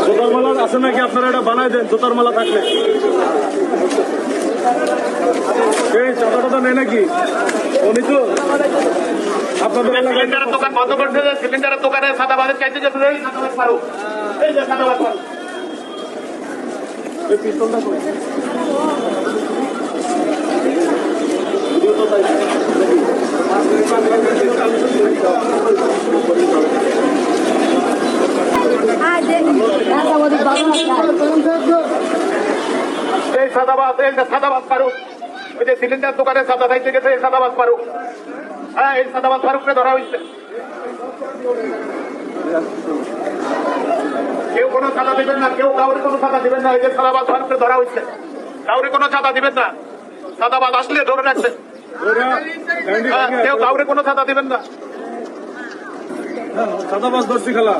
জুতার মালা আছে নাকি? আপনারা এটা বানাই দেন জুতার মালা থাকলে। এই চাঁদা টাদা নেই নাকি? উনি তো আপনাদের সিলিন্ডারের দোকান বন্ধ করছে, সিলিন্ডারের দোকানে সাদাবাদের চাইতে যেতে পারো। এই যে সাদাবাদ পিস্তলটা করে এই সাদাবাদ, এই যে সাদাবাদ ফারুক, ওই যে সিলিন্ডার দোকানে সাদা খাইতে গেছে, এই সাদাবাদ ফারুক। হ্যাঁ, এই সাদাবাদ ফারুককে ধরা হয়েছে। কেউ কোনো চাঁদা দিবেন না, কেউ কাউরে কোনো চাঁদা দিবেন না। এই যে সাদাবাদ ফারুককে ধরা হয়েছে, কাউরে কোনো চাঁদা দিবেন না। সাদাবাদ আসলে ধরে রাখছে। কেউ কাউরে কোনো চাঁদা দিবেন না। চাঁদাবাজ ধরছি খেলা